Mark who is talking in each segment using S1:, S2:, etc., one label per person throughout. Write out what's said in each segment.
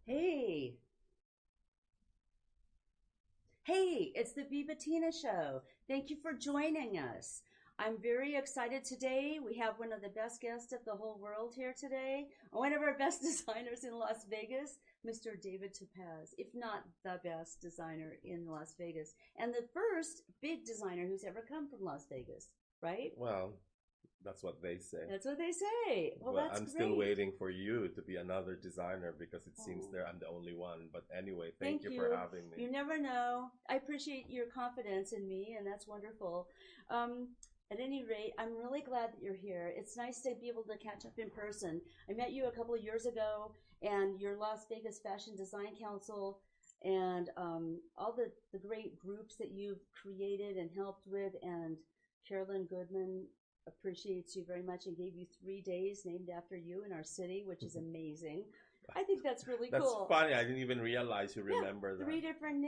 S1: Hey, hey, it's the Bettina show. Thank you for joining us. I'm very excited today. We have one of the best guests of the whole world here today, one of our best designers in Las Vegas, Mr. David Topaz, if not the best designer in Las Vegas, and the first big designer who's ever come from Las Vegas, right?
S2: Well, that's what they say.
S1: That's what they say. Well,
S2: But
S1: that's
S2: I'm still
S1: great.
S2: waiting for you to be another designer because it seems
S1: Oh.
S2: there I'm the only one. But anyway, thank
S1: Thank
S2: you for
S1: you.
S2: having me.
S1: You never know. I appreciate your confidence in me, and that's wonderful. Um, at any rate, I'm really glad that you're here. It's nice to be able to catch up in person. I met you a couple of years ago, and your Las Vegas Fashion Design Council, and all the great groups that you've created and helped with. And Carolyn Goodman appreciates you very much and gave you 3 days named after you in our city, which is amazing. I think that's really
S2: That's
S1: cool.
S2: funny. I didn't even realize you
S1: Yeah,
S2: remember that.
S1: three different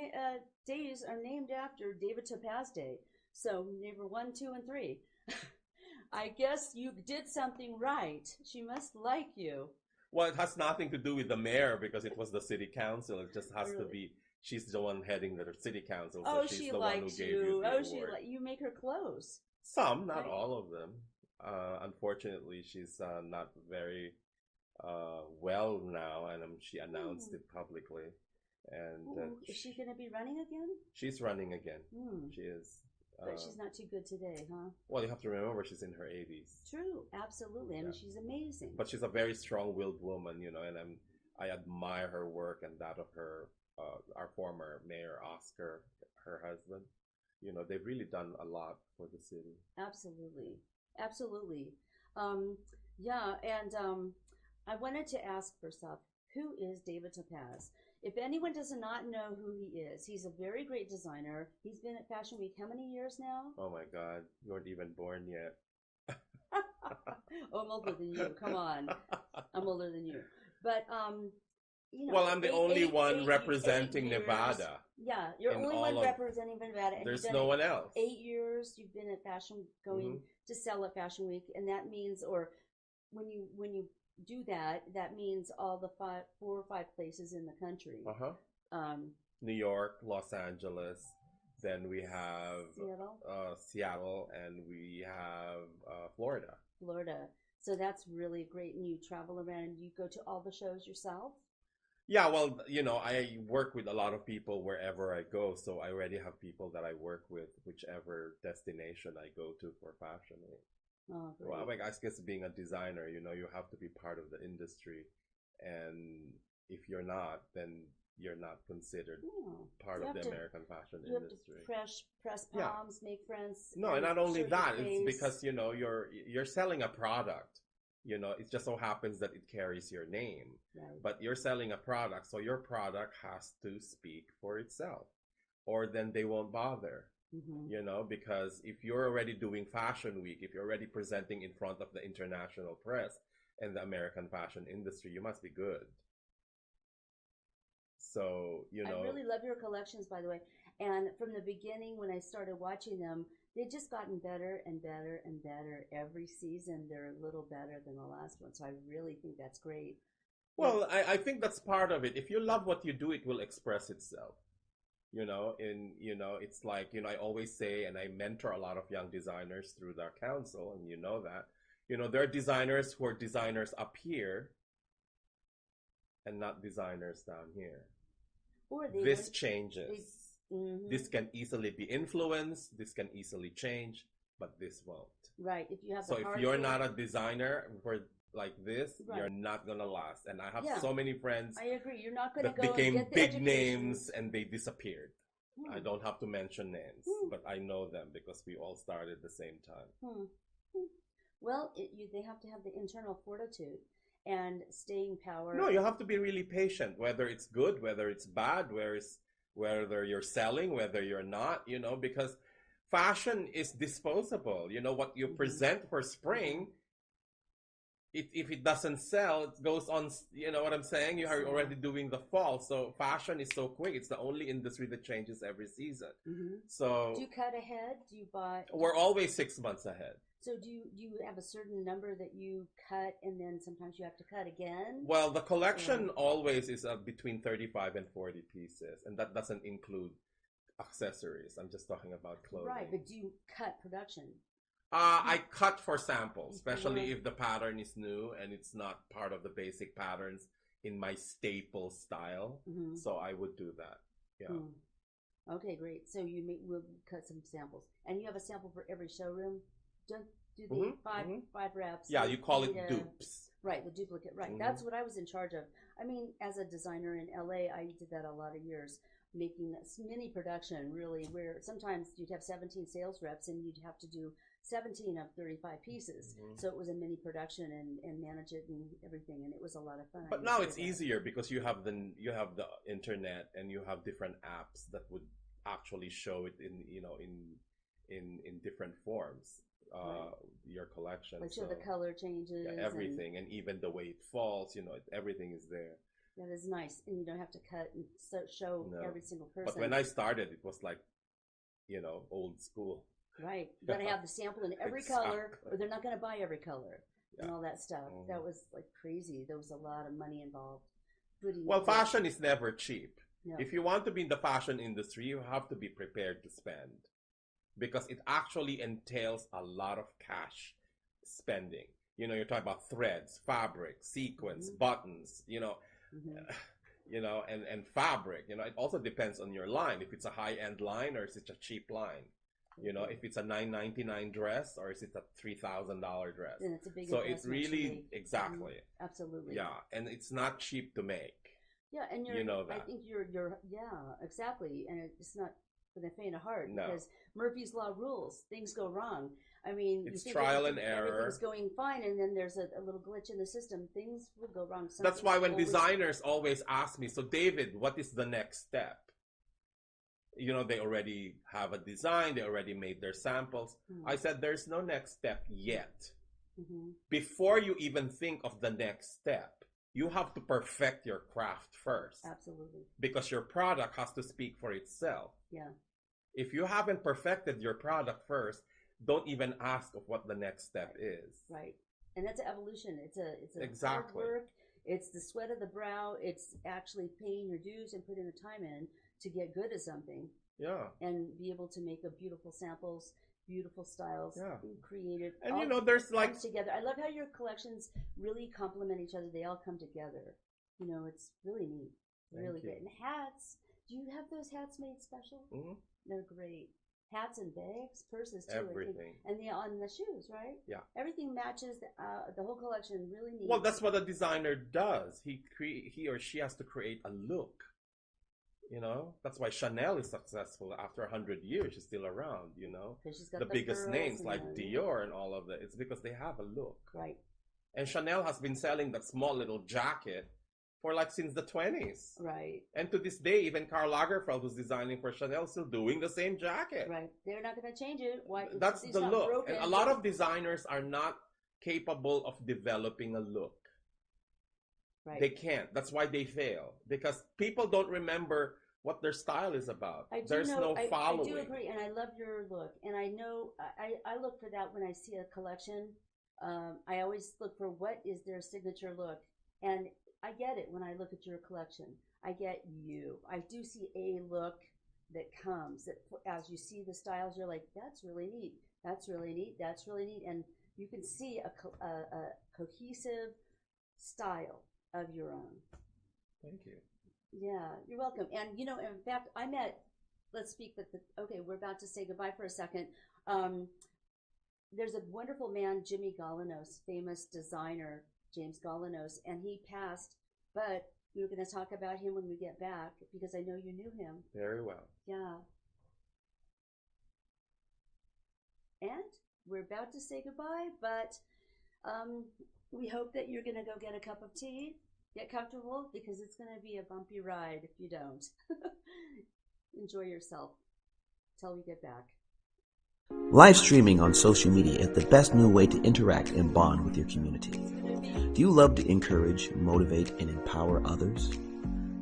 S1: days are named after David Topaz Day. So number one, two, and three. I guess you did something right. She must like you.
S2: Well, it has nothing to do with the mayor because it was the city council. It just
S1: Oh,
S2: has to
S1: really?
S2: be, she's the one heading the city council, so
S1: Oh,
S2: she's
S1: she
S2: the one who
S1: likes
S2: gave you
S1: you.
S2: the
S1: Oh, she
S2: award.
S1: like you. Make her clothes,
S2: Some, not
S1: right?
S2: all of them. Unfortunately, she's not very well now, and she announced
S1: Hmm.
S2: it publicly. And
S1: Ooh, is she going to be running again?
S2: she's running again.
S1: Hmm.
S2: She is.
S1: But she's not too good today, huh?
S2: Well, you have to remember she's in her 80s.
S1: True, absolutely. I
S2: Yeah,
S1: mean, she's amazing.
S2: but she's a very strong-willed woman, and I admire her work and that of her our former mayor Oscar, her husband. They've really done a lot for the city.
S1: Absolutely. Absolutely. Um, yeah, and I wanted to ask first off, who is David Topaz? If anyone does not know who he is, he's a very great designer. He's been at Fashion Week how many years now?
S2: Oh my God, you weren't even born yet.
S1: Oh, I'm older than you. Come on. I'm older than you. But
S2: Well, I'm the only one
S1: eight
S2: representing
S1: years.
S2: Nevada
S1: Yeah, you're
S2: in
S1: only
S2: all
S1: one
S2: of.
S1: representing Nevada, and you've
S2: There's
S1: done
S2: no
S1: it
S2: one else.
S1: 8 years. You've been at Fashion,
S2: Hmm.
S1: going to sell at Fashion Week, and that means, or when you do that, that means all the four or five places in the country.
S2: Uh-huh.
S1: Um,
S2: New York, Los Angeles, then we have
S1: Seattle,
S2: Seattle, and we have Florida.
S1: Florida. So that's really great, and you travel around and you go to all the shows yourself.
S2: Yeah, well, I work with a lot of people wherever I go, so I already have people that I work with, whichever destination I go to for fashion week.
S1: Oh,
S2: Well,
S1: great.
S2: I guess being a designer, you have to be part of the industry, and if you're not, then you're not considered
S1: Oh,
S2: part
S1: you
S2: of
S1: have
S2: the
S1: to
S2: American fashion
S1: you have to
S2: industry.
S1: press
S2: Yeah.
S1: palms, make friends,
S2: No, and
S1: and
S2: not only
S1: show your
S2: that, it's
S1: face.
S2: because you're selling a product. It just so happens that it carries your name,
S1: Right.
S2: but you're selling a product, so your product has to speak for itself, or then they won't bother.
S1: Hmm.
S2: Because if you're already doing Fashion Week, if you're already presenting in front of the international press and the American fashion industry, you must be good. So,
S1: I really love your collections, by the way. And from the beginning, when I started watching them, they've just gotten better and better and better every season. They're a little better than the last one, so I really think that's great. Yeah.
S2: well, I think that's part of it. If you love what you do, it will express itself. It's like, I always say, and I mentor a lot of young designers through their council, and that. There are designers who are designers up here and not designers down here.
S1: Or they
S2: This
S1: went. They.
S2: changes.
S1: Hmm.
S2: This can easily be influenced, this can easily change, but this won't.
S1: Right. If you have the
S2: So if
S1: heart
S2: you're
S1: for it.
S2: not a designer for like this, you're
S1: Right.
S2: not gonna last. And I have
S1: Yeah,
S2: so many friends
S1: I agree. You're not going to
S2: that
S1: go and
S2: became
S1: get the
S2: big
S1: education.
S2: names and they disappeared. I
S1: Hmm.
S2: don't have to mention names,
S1: Hmm.
S2: but I know them because we all started at the same time.
S1: Hmm. Hmm. Well, they have to have the internal fortitude and staying power.
S2: No, you have to be really patient, whether it's good, whether it's bad, whether you're selling, whether you're not, because fashion is disposable. What you
S1: Hmm.
S2: present for spring if it doesn't sell, it goes on. You know what I'm saying? You are
S1: So,
S2: already doing the fall. So fashion is so quick. It's the only industry that changes every season.
S1: do
S2: So
S1: you cut ahead? Do you buy?
S2: we're always 6 months ahead.
S1: So do you have a certain number that you cut, and then sometimes you have to cut again?
S2: Well, the collection
S1: Or
S2: always is between 35 and 40 pieces, and that doesn't include accessories. I'm just talking about clothing.
S1: right, but do you cut production?
S2: I cut for samples, especially
S1: Before.
S2: if the pattern is new and it's not part of the basic patterns in my staple style.
S1: Mm-hmm.
S2: So I would do that. Yeah.
S1: Mm. Okay, great. So we'll cut some samples, and you have a sample for every showroom. Don't do the
S2: Mhm,
S1: five
S2: mhm.
S1: five reps?
S2: Yeah, you call it
S1: data-
S2: dupes.
S1: Right, the duplicate. Right,
S2: Mhm.
S1: that's what I was in charge of. I mean, as a designer in LA, I did that a lot of years, making this mini production. Really, where sometimes you'd have 17 sales reps, and you'd have to do 17 of 35 pieces.
S2: Mhm.
S1: So it was a mini production and manage it and everything, and it was a lot of fun. I
S2: But
S1: used
S2: now
S1: to
S2: it's
S1: do that.
S2: easier because you have the internet and you have different apps that would actually show it in different forms.
S1: Right.
S2: Your collection.
S1: Like, so
S2: So
S1: the color changes.
S2: yeah, everything, and even the way it falls, everything is there.
S1: That is nice, and you don't have to cut and show
S2: No.
S1: every single person.
S2: But when I started, it was like, old school.
S1: Right, you gotta have the sample in every color,
S2: Exactly.
S1: or they're not gonna buy every color and
S2: Yeah.
S1: all that stuff.
S2: Mhm.
S1: That was like crazy. There was a lot of money involved.
S2: Well, fashion is never cheap.
S1: No.
S2: If you want to be in the fashion industry, you have to be prepared to spend because it actually entails a lot of cash spending. You're talking about threads, fabric, sequins,
S1: Mhm.
S2: buttons,
S1: Mhm.
S2: and fabric. It also depends on your line. If it's a high-end line or is it a cheap line? If it's a $9.99 dress or is it a $3,000 dress?
S1: Then it's a big
S2: So it
S1: investment to
S2: really,
S1: make.
S2: exactly.
S1: Absolutely.
S2: Yeah, and it's not cheap to make.
S1: Yeah, and
S2: You know
S1: I
S2: that.
S1: think you're yeah, exactly. And it's not for the faint of heart
S2: No.
S1: because Murphy's Law rules. Things go wrong. I mean, you
S2: It's
S1: think
S2: trial and error.
S1: everything's going fine, and then there's a little glitch in the system. Things will go wrong.
S2: That's why when
S1: Always-
S2: designers always ask me, so David, what is the next step? They already have a design, they already made their samples.
S1: Mhm.
S2: I said, there's no next step yet.
S1: Mhm.
S2: Before you even think of the next step, you have to perfect your craft first
S1: Absolutely.
S2: because your product has to speak for itself.
S1: Yeah.
S2: If you haven't perfected your product first, don't even ask of what the next step is.
S1: Right. And that's an evolution. It's a
S2: Exactly.
S1: hard work. It's the sweat of the brow. It's actually paying your dues and putting the time in to get good at something
S2: Yeah.
S1: and be able to make a beautiful samples, beautiful styles,
S2: Yeah.
S1: creative.
S2: And
S1: all
S2: there's like
S1: comes together. I love how your collections really complement each other. They all come together. It's really neat.
S2: Thank
S1: Really
S2: you.
S1: great. And hats. Do you have those hats made special?
S2: Mhm.
S1: They're great. Hats and bags, purses too. I think.
S2: Everything.
S1: And on the shoes, right?
S2: Yeah.
S1: Everything matches the whole collection. Really neat.
S2: Well, that's what a designer does. He or she has to create a look. That's why Chanel is successful after 100 years. She's still around.
S1: 'Cause she's got
S2: The biggest
S1: pearls
S2: names
S1: and
S2: like
S1: the-
S2: Dior and all of that. It's because they have a look.
S1: Right.
S2: And Chanel has been selling that small little jacket for since the 20s.
S1: Right.
S2: And to this day, even Karl Lagerfeld, who's designing for Chanel, is still doing the same jacket.
S1: Right. They're not going to change it. Why?
S2: That's
S1: It's
S2: the
S1: not
S2: look.
S1: broken.
S2: And a lot of designers are not capable of developing a look.
S1: Right.
S2: They can't. That's why they fail. Because people don't remember what their style is about.
S1: I do
S2: There's
S1: know,
S2: no following.
S1: I do agree, and I love your look. And I know I look for that when I see a collection. I always look for what is their signature look, and I get it when I look at your collection. I get you. I do see a look that comes that as you see the styles, you're like, that's really neat. That's really neat. That's really neat, and you can see a cohesive style of your own.
S2: Thank you.
S1: Yeah, you're welcome. And in fact, I met. Let's speak with okay, we're about to say goodbye for a second. There's a wonderful man, Jimmy Galanos, famous designer, James Galanos, and he passed. But we were going to talk about him when we get back because I know you knew him.
S2: Very well.
S1: Yeah. And we're about to say goodbye, but we hope that you're going to go get a cup of tea. Get comfortable because it's going to be a bumpy ride if you don't. Enjoy yourself till we get back.
S3: Live streaming on social media is the best new way to interact and bond with your community. Do you love to encourage, motivate, and empower others,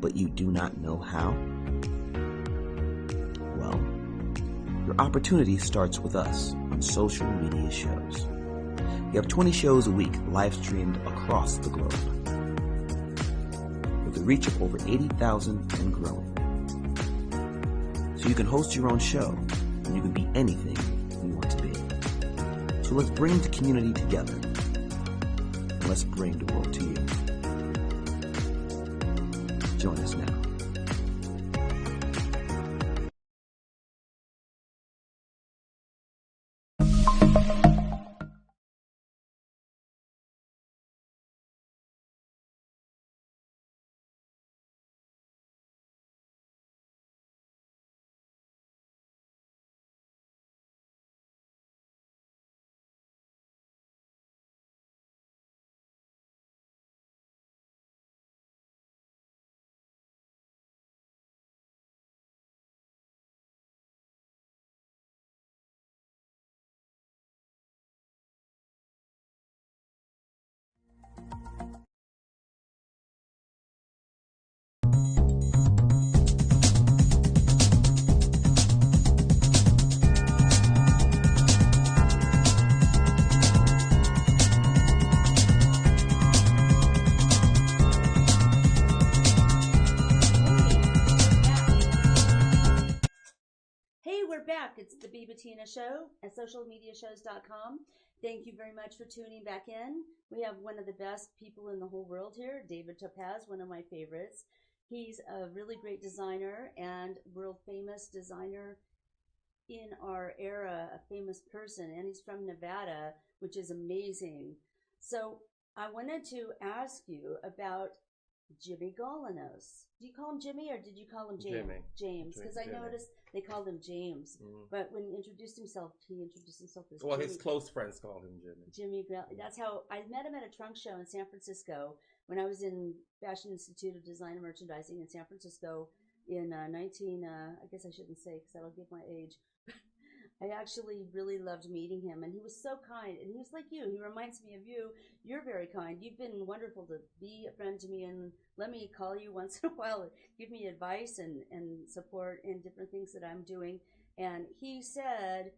S3: but you do not know how? Well, your opportunity starts with us on social media shows. We have 20 shows a week live streamed across the globe, with a reach of over 80,000 and growing. So you can host your own show, and you can be anything you want to be. So let's bring the community together, and let's bring the world to you. Join us now.
S1: Hey, we're back. It's the Bettina Show at socialmediashows.com. Thank you very much for tuning back in. We have one of the best people in the whole world here, David Topaz, one of my favorites. He's a really great designer and world famous designer in our era, a famous person, and he's from Nevada, which is amazing. So I wanted to ask you about Jimmy Golinos. Do you call him Jimmy or did you call him James?
S2: Jimmy.
S1: James, because I
S2: Jimmy.
S1: noticed they called him James. But when he introduced himself as Jimmy.
S2: Well, his close friends call him Jimmy.
S1: That's how I met him at a trunk show in San Francisco when I was in Fashion Institute of Design and Merchandising in San Francisco in I guess I shouldn't say because that'll give my age. I actually really loved meeting him, and he was so kind, and he was like you. He reminds me of you. You're very kind. You've been wonderful to be a friend to me, and let me call you once in a while, give me advice and support in different things that I'm doing. And he said,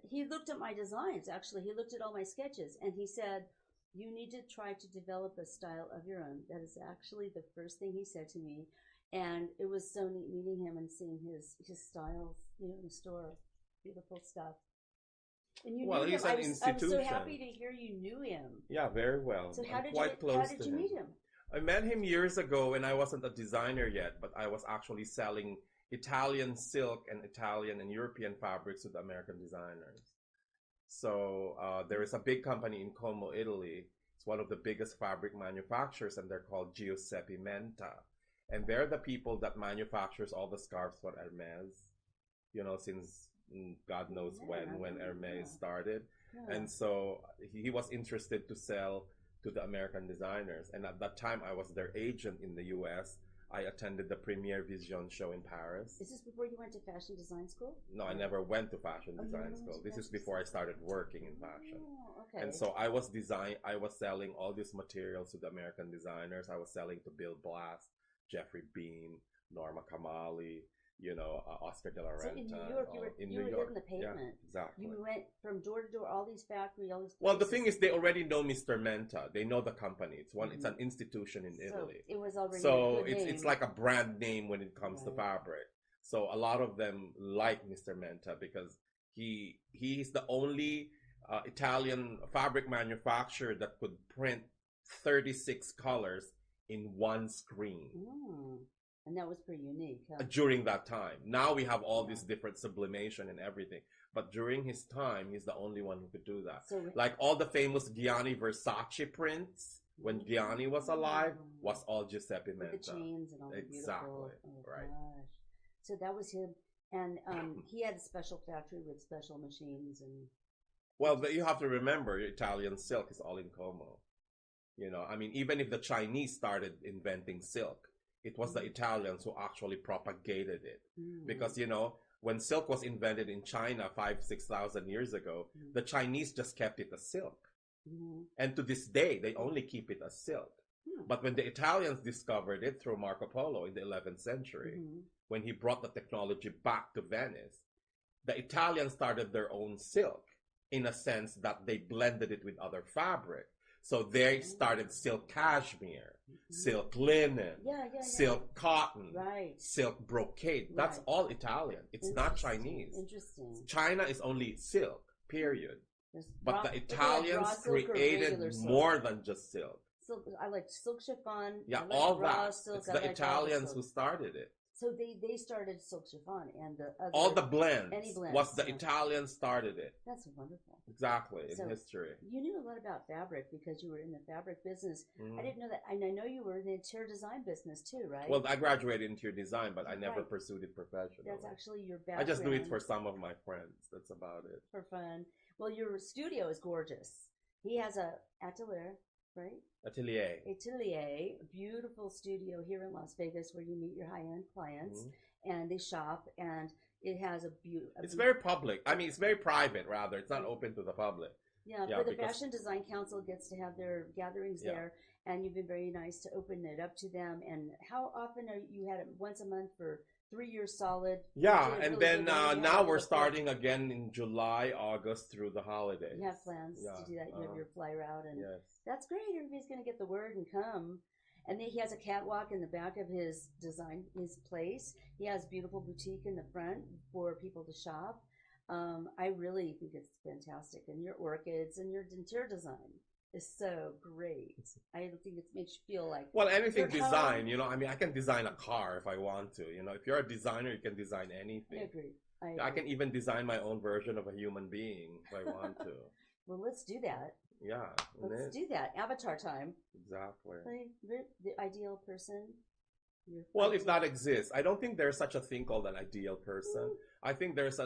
S1: he looked at my designs, actually. He looked at all my sketches, and he said, you need to try to develop a style of your own. That is actually the first thing he said to me. And it was so neat meeting him and seeing his styles, in the store. Beautiful stuff. And you knew him.
S2: He's an institution.
S1: I'm so happy to hear you knew him.
S2: Yeah, very well.
S1: So
S2: how did you
S1: meet him?
S2: I met him years ago when I wasn't a designer yet, but I was actually selling Italian silk and Italian and European fabrics to the American designers. So there is a big company in Como, Italy. It's one of the biggest fabric manufacturers, and they're called Giuseppe Menta. And they're the people that manufactures all the scarves for Hermes, since God knows when Hermes started. Yeah. And so he was interested to sell to the American designers. And at that time, I was their agent in the U.S. I attended the Premiere Vision show in Paris.
S1: Is this before you went to fashion design school?
S2: No, I never went to fashion design school. This is before I started working in fashion.
S1: Oh, okay.
S2: And so I was selling all these materials to the American designers. I was selling to Bill Blass, Jeffrey Beam, Norma Kamali, Oscar de la Renta.
S1: So in New York, you were hitting the pavement.
S2: Yeah, exactly.
S1: You went from door to door, all these factories, all these places.
S2: Well, the thing is, they already know Mr. Menta. They know the company. It's an institution in Italy.
S1: It was already
S2: it's like a brand name when it comes to fabric. So a lot of them like Mr. Menta because he's the only Italian fabric manufacturer that could print 36 colors in one screen.
S1: And that was pretty unique. Huh?
S2: During that time. Now we have all this different sublimation and everything. But during his time, he's the only one who could do that. So, like all the famous Gianni Versace prints, when Gianni was alive, was all Giuseppe Menta.
S1: With the chains and all the
S2: beautiful. Right.
S1: Gosh. So that was him. And he had a special factory with special machines.
S2: Well, you have to remember, Italian silk is all in Como. Even if the Chinese started inventing silk, it was the Italians who actually propagated it. Because, when silk was invented in China 6,000 years ago, the Chinese just kept it as silk. And to this day, they only keep it as silk. But when the Italians discovered it through Marco Polo in the 11th century, when he brought the technology back to Venice, the Italians started their own silk in a sense that they blended it with other fabric. So they started silk cashmere, silk linen, silk cotton, silk brocade. That's all Italian. It's not Chinese.
S1: Interesting.
S2: China is only silk, period. But the
S1: Like
S2: Italians
S1: raw silk or
S2: created
S1: regular silk?
S2: more than just silk.
S1: Silk, I like silk chiffon.
S2: Yeah,
S1: I like
S2: all
S1: raw
S2: that.
S1: Silk,
S2: It's
S1: I
S2: the
S1: like
S2: Italians
S1: silk.
S2: who started it.
S1: So they started silk chiffon and the other,
S2: All the blends.
S1: any blends.
S2: Was the Italians started it.
S1: That's wonderful.
S2: Exactly,
S1: So,
S2: in history.
S1: You knew a lot about fabric because you were in the fabric business. I didn't know that. And I know you were in the interior design business too, right?
S2: Well, I graduated in interior design, but I never
S1: Right.
S2: pursued it professionally.
S1: That's actually your
S2: I
S1: background.
S2: just do it for some of my friends. That's about it.
S1: For fun. Well, your studio is gorgeous. He has a atelier, right?
S2: Atelier.
S1: Atelier, a beautiful studio here in Las Vegas where you meet your high-end clients and they shop, and it has a beautiful.
S2: It's very public. I mean, it's very private, rather. It's not open to the public.
S1: Yeah, but the Fashion Design Council gets to have their gatherings there, and you've been very nice to open it up to them. And how often are you had it once a month for 3 years solid?
S2: Yeah,
S1: Really
S2: and
S1: good
S2: then
S1: one. You
S2: now
S1: have
S2: we're
S1: the
S2: starting again in July, August through the holidays.
S1: You have plans to do that. You have your fly route, and that's great. Everybody's going to get the word and come. And then he has a catwalk in the back of his place. He has beautiful boutique in the front for people to shop. I really think it's fantastic. And your orchids and your interior design is so great. I think it makes you feel like...
S2: Well, anything design, you know, I mean, I can design a car if I want to. You know, if you're a designer, you can design anything.
S1: I agree.
S2: I can even design my own version of a human being if I want to.
S1: Well, let's do that.
S2: Yeah.
S1: Let's do that. Avatar time.
S2: Exactly.
S1: The ideal person.
S2: Well, if that exists, I don't think there's such a thing called an ideal person. I think there's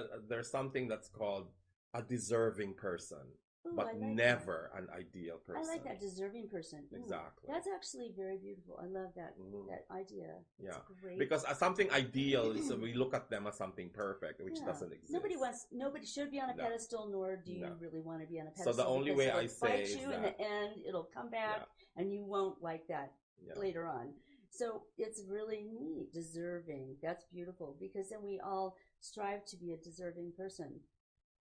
S2: something that's called a deserving person, but never an ideal person.
S1: I like that deserving person.
S2: Exactly.
S1: That's actually very beautiful. I love that that idea.
S2: Yeah,
S1: it's great.
S2: Because something ideal is we look at them as something perfect, which doesn't exist.
S1: Nobody should be on a pedestal, nor do you really want to be on a pedestal.
S2: So the only way I say is
S1: in the end, it'll come back, and you won't like that later on. So it's really neat, deserving. That's beautiful, because then we all strive to be a deserving person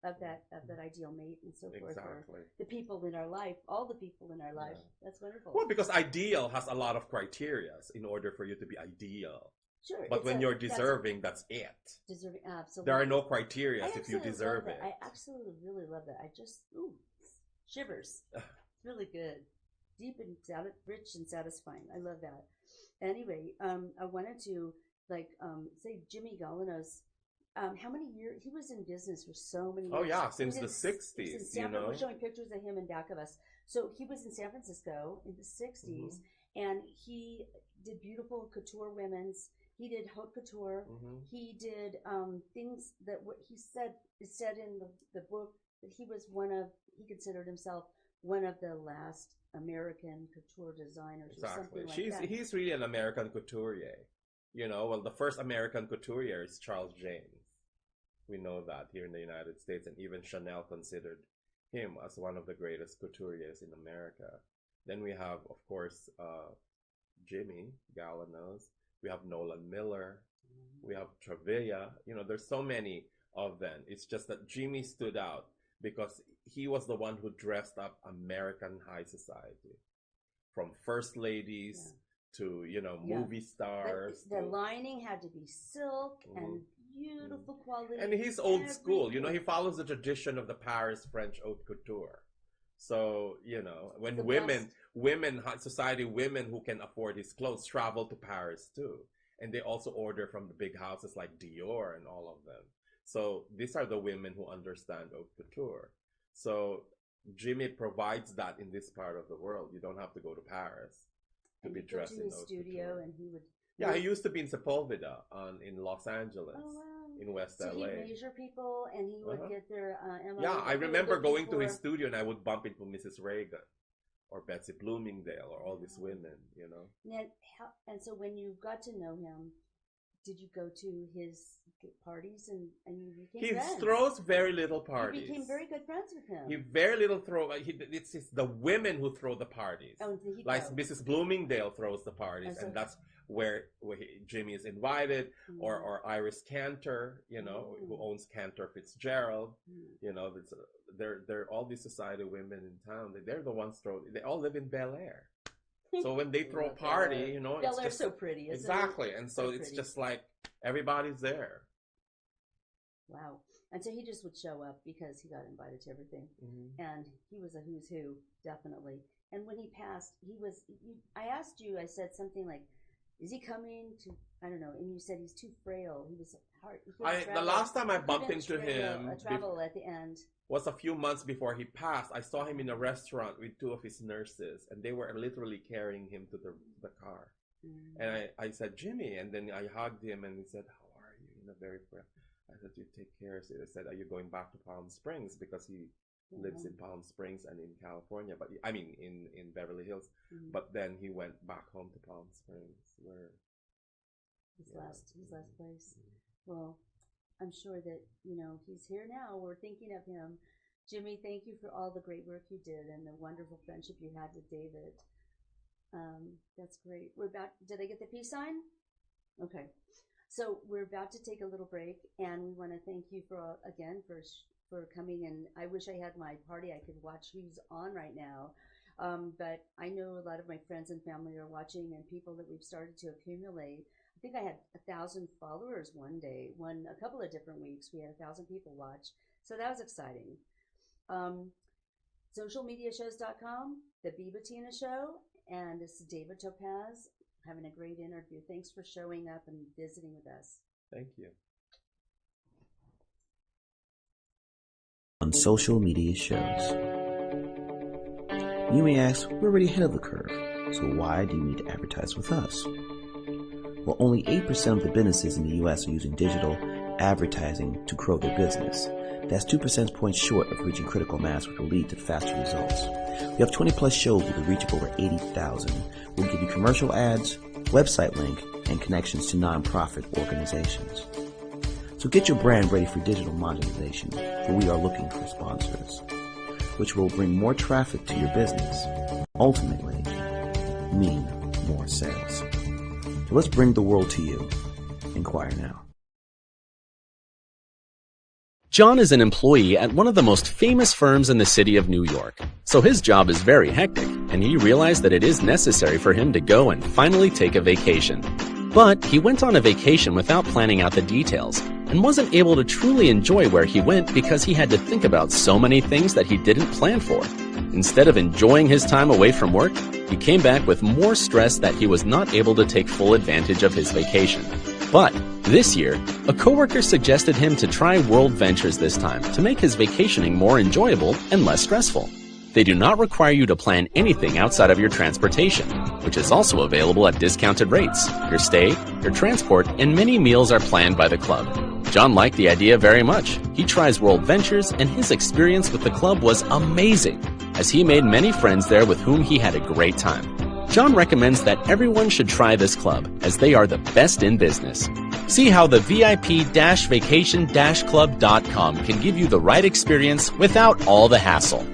S1: of that ideal mate and so forth.
S2: Exactly.
S1: Or the people in our life, all the people in our life. That's wonderful.
S2: Well, because ideal has a lot of criteria in order for you to be ideal.
S1: Sure.
S2: But when you're deserving, that's it.
S1: Deserving, absolutely.
S2: There are no criteria if you deserve it.
S1: I absolutely really love that. I just, shivers. It's really good. Deep and rich and satisfying. I love that. Anyway, I wanted to say Jimmy Galanos. How many years he was in business for so many years?
S2: Oh yeah, since the '60s. You know,
S1: we're showing pictures of him in back of us. So he was in San Francisco in the '60s, and he did beautiful couture women's. He did haute couture. He did things that what he said is said in the book that he was he considered himself one of the last American couture designers.
S2: Exactly.
S1: Or something like that.
S2: He's really an American couturier. You know, well, the first American couturier is Charles James. We know that here in the United States, and even Chanel considered him as one of the greatest couturiers in America. Then we have, of course, Jimmy Galanos. We have Nolan Miller. We have Trevilla. You know, there's so many of them. It's just that Jimmy stood out because he was the one who dressed up American high society, from first ladies to, you know, movie stars.
S1: But the lining had to be silk and beautiful quality.
S2: And he's old school. You know, he follows the tradition of the Paris French haute couture. So, you know, when high society women who can afford his clothes travel to Paris too. And they also order from the big houses like Dior and all of them. So these are the women who understand haute couture. So Jimmy provides that in this part of the world. You don't have to go to Paris to be dressed in haute couture.
S1: And he would.
S2: Yeah, he used to be in Sepulveda in Los Angeles, in West LA.
S1: So he'd measure people, and he would get their MO.
S2: Yeah, I remember going to his studio, and I would bump into Mrs. Reagan or Betsy Bloomingdale or all these women, you know.
S1: And so when you got to know him, did you go to his parties and you became
S2: He
S1: friends?
S2: throws very little parties.
S1: You became very good friends with him.
S2: He very little throw. It's the women who throw the parties.
S1: Oh,
S2: like Mrs. Bloomingdale throws the parties, and that's where Jimmy is invited, or Iris Cantor, who owns Cantor Fitzgerald. They're all these society women in town. They're the ones They all live in Bel Air. So when they throw a party,
S1: Bel Air's so pretty, isn't
S2: exactly.
S1: it?
S2: And so it's pretty. Just like everybody's there.
S1: Wow. And so he just would show up because he got invited to everything. And he was a who's who, definitely. And when he passed, I asked you, I said something like, is he coming to, I don't know, and you said he's too frail. He was hard.
S2: The last time I bumped into him
S1: travel at the end
S2: was a few months before he passed. I saw him in a restaurant with two of his nurses, and they were literally carrying him to the car. And I said, Jimmy, and then I hugged him, and he said, how are you? Very frail. I said, you take care. So I said, are you going back to Palm Springs? Because he lives in Palm Springs and in California, but I mean in Beverly Hills. But then he went back home to Palm Springs, where
S1: his last place. Well, I'm sure that he's here now. We're thinking of him. Jimmy, thank you for all the great work you did and the wonderful friendship you had with David. That's great. Did I get the peace sign? Okay. So we're about to take a little break, and we want to thank you for coming. And I wish I had my party. I could watch who's on right now. But I know a lot of my friends and family are watching, and people that we've started to accumulate. I think I had 1,000 followers one day. A couple of different weeks, we had 1,000 people watch. So that was exciting. Socialmediashows.com, the Bettina Show, and this is David Topaz having a great interview. Thanks for showing up and visiting with us.
S2: Thank you.
S3: On social media shows. You may ask, we're already ahead of the curve, so why do you need to advertise with us? Well, only 8% of the businesses in the U.S. are using digital advertising to grow their business. That's 2 percentage points short of reaching critical mass, which will lead to faster results. We have 20 plus shows with a reach of over 80,000. We'll give you commercial ads, website link, and connections to nonprofit organizations. So get your brand ready for digital monetization, for we are looking for sponsors, which will bring more traffic to your business, ultimately mean more sales. So let's bring the world to you. Inquire now.
S4: John is an employee at one of the most famous firms in the city of New York. So his job is very hectic, and he realized that it is necessary for him to go and finally take a vacation. But he went on a vacation without planning out the details, and wasn't able to truly enjoy where he went because he had to think about so many things that he didn't plan for. Instead of enjoying his time away from work, he came back with more stress that he was not able to take full advantage of his vacation. But this year, a coworker suggested him to try World Ventures this time to make his vacationing more enjoyable and less stressful. They do not require you to plan anything outside of your transportation, which is also available at discounted rates. Your stay, your transport, and many meals are planned by the club. John liked the idea very much. He tries World Ventures, and his experience with the club was amazing, as he made many friends there with whom he had a great time. John recommends that everyone should try this club, as they are the best in business. See how the VIP-vacation-club.com can give you the right experience without all the hassle.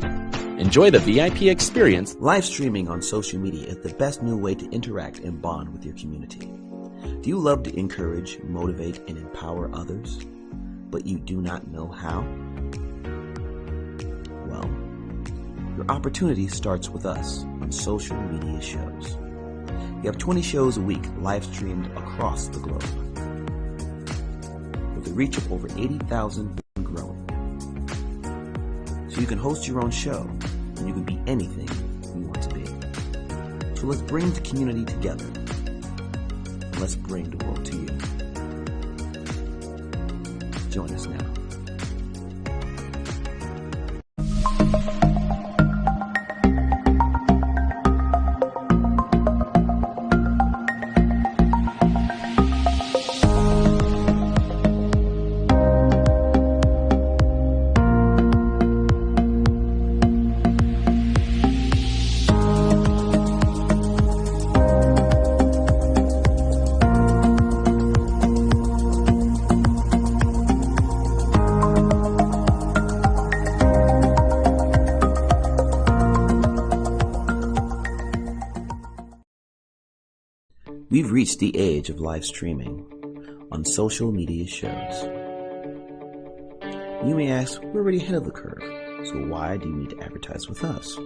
S4: Enjoy the VIP experience.
S3: Live streaming on social media is the best new way to interact and bond with your community. Do you love to encourage, motivate, and empower others, but you do not know how? Well, your opportunity starts with us on social media shows. We have 20 shows a week live streamed across the globe, with a reach of over 80,000 and growing. So you can host your own show, and you can be anything you want to be. So let's bring the community together. Let's bring the world to you. Join us now. We've reached the age of live streaming on social media shows. You may ask, we're already ahead of the curve, so why do you need to advertise with us?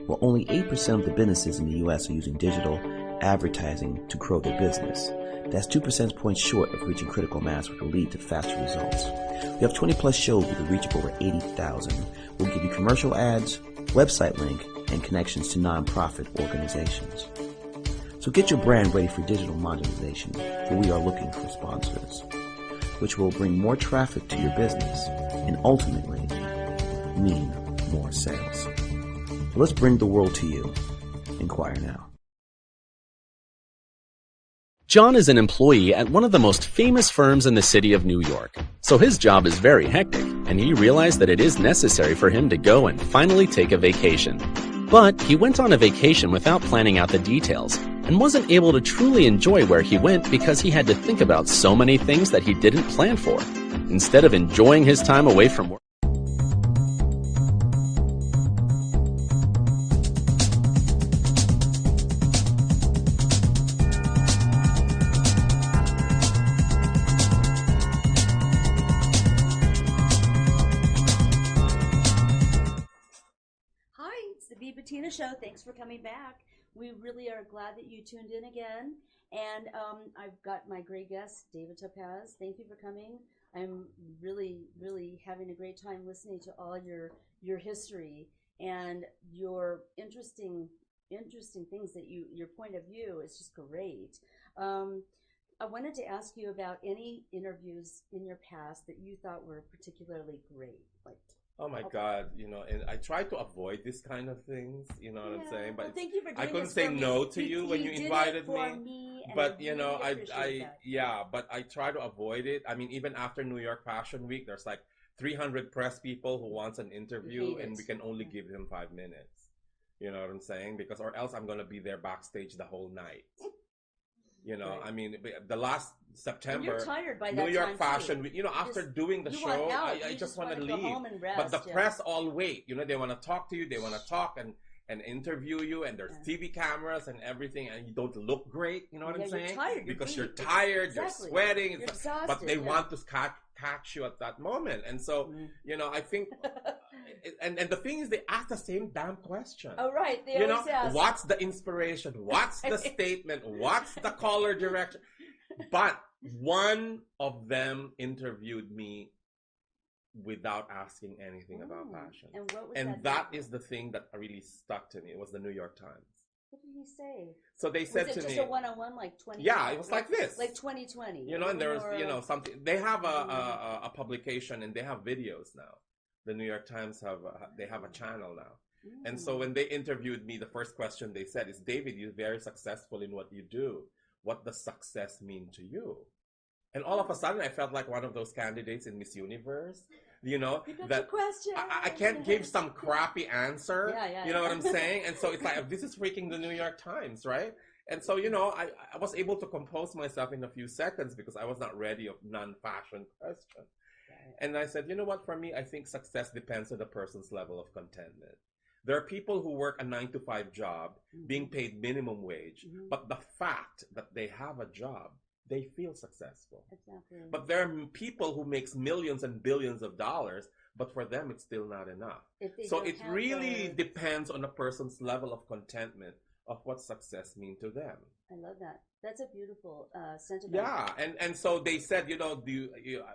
S3: Well, only 8% of the businesses in the US are using digital advertising to grow their business. That's 2 percentage points short of reaching critical mass, which will lead to faster results. We have 20 plus shows with a reach of over 80,000. We'll give you commercial ads, website link, and connections to nonprofit organizations. So get your brand ready for digital monetization, for we are looking for sponsors, which will bring more traffic to your business and ultimately mean more sales. So let's bring the world to you. Inquire now.
S4: John is an employee at one of the most famous firms in the city of New York. So his job is very hectic, and he realized that it is necessary for him to go and finally take a vacation. But he went on a vacation without planning out the details, and wasn't able to truly enjoy where he went because he had to think about so many things that he didn't plan for. Instead of enjoying his time away from work,
S1: Bettina show. Thanks for coming back. We really are glad that you tuned in again. And I've got my great guest, David Topaz. Thank you for coming. I'm really, really having a great time listening to all your history and your interesting things that your point of view is just great. I wanted to ask you about any interviews in your past that you thought were particularly great, like.
S2: Oh my God, and I try to avoid this kind of things, you know what I'm saying? But
S1: thank you for doing
S2: I couldn't
S1: this
S2: say
S1: for me.
S2: no to you when you invited
S1: me.
S2: But but I try to avoid it. I mean, even after New York Fashion Week, there's like 300 press people who wants an interview, and we can only give him 5 minutes. You know what I'm saying? Because or else I'm gonna be there backstage the whole night. Right. I mean, the last September,
S1: you're tired by that
S2: New York
S1: time
S2: Fashion Week, after doing the show, I just want to leave. But the press all wait. They want to talk to you. They want to talk and interview you. And there's TV cameras and everything. And you don't look great. You know what I'm saying?
S1: You're tired.
S2: Because you're tired.
S1: Exactly.
S2: You're sweating.
S1: You're exhausted,
S2: but they want to catch you at that moment. And so, I think... And the thing is, they ask the same damn question.
S1: Oh, right. They always ask.
S2: What's the inspiration? What's the statement? What's the color direction? But one of them interviewed me without asking anything about fashion.
S1: And what was
S2: that is the thing that really stuck to me. It was the New York Times.
S1: What did he say?
S2: So they said to me,
S1: just a one-on-one, like 20?
S2: Yeah, it was like this,
S1: like 2020.
S2: And there was something. They have a publication and they have videos now. The New York Times have a channel now. And so when they interviewed me, the first question they said is, David, you're very successful in what you do. What does success mean to you? And all of a sudden, I felt like one of those candidates in Miss Universe, that I can't give some crappy answer. You know what I'm saying? And so it's like, this is freaking the New York Times, right? And so, I was able to compose myself in a few seconds because I was not ready of non-fashion question. And I said, you know what, for me, I think success depends on the person's level of contentment. There are people who work a 9-to-5 job, being paid minimum wage, but the fact that they have a job, they feel successful.
S1: Exactly.
S2: But there are people who makes millions and billions of dollars, but for them, it's still not enough. So it really depends on a person's level of contentment of what success means to them.
S1: I love that. That's a beautiful sentiment.
S2: Yeah, and so they said,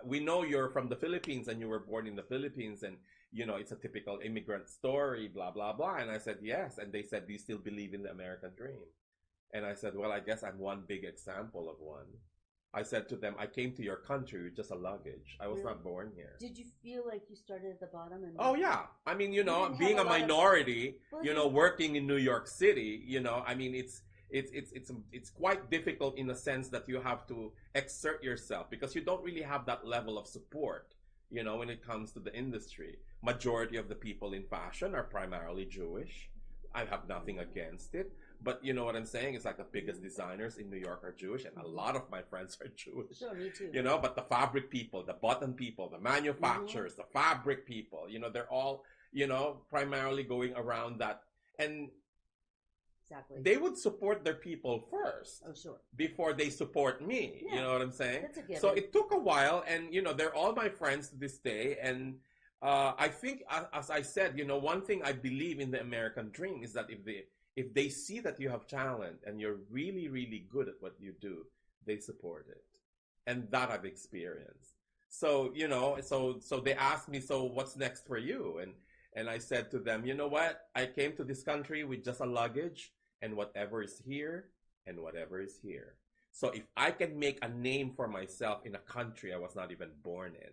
S2: we know you're from the Philippines and you were born in the Philippines and, it's a typical immigrant story, blah, blah, blah. And I said, yes. And they said, do you still believe in the American dream? And I said, well, I guess I'm one big example of one. I said to them, I came to your country with just a luggage. I was not born here.
S1: Did you feel like you started at the bottom?
S2: Oh, yeah. I mean, being a minority, working in New York City, I mean, it's quite difficult in the sense that you have to exert yourself because you don't really have that level of support, when it comes to the industry. Majority of the people in fashion are primarily Jewish. I have nothing against it. But you know what I'm saying? It's like the biggest designers in New York are Jewish, and a lot of my friends are Jewish.
S1: Sure, me too.
S2: But the fabric people, the button people, the manufacturers, the fabric people, they're all, primarily going around that. And
S1: exactly.
S2: they would support their people first.
S1: Oh, sure.
S2: Before they support me.
S1: Yeah,
S2: you know what I'm saying?
S1: that's a given.
S2: So it took a while, and they're all my friends to this day. And I think, as I said, one thing I believe in the American dream is that if they see that you have talent and you're really, really good at what you do, they support it. And that I've experienced. So, so they asked me, so what's next for you? And I said to them, you know what? I came to this country with just a luggage and whatever is here and whatever is here. So if I can make a name for myself in a country I was not even born in,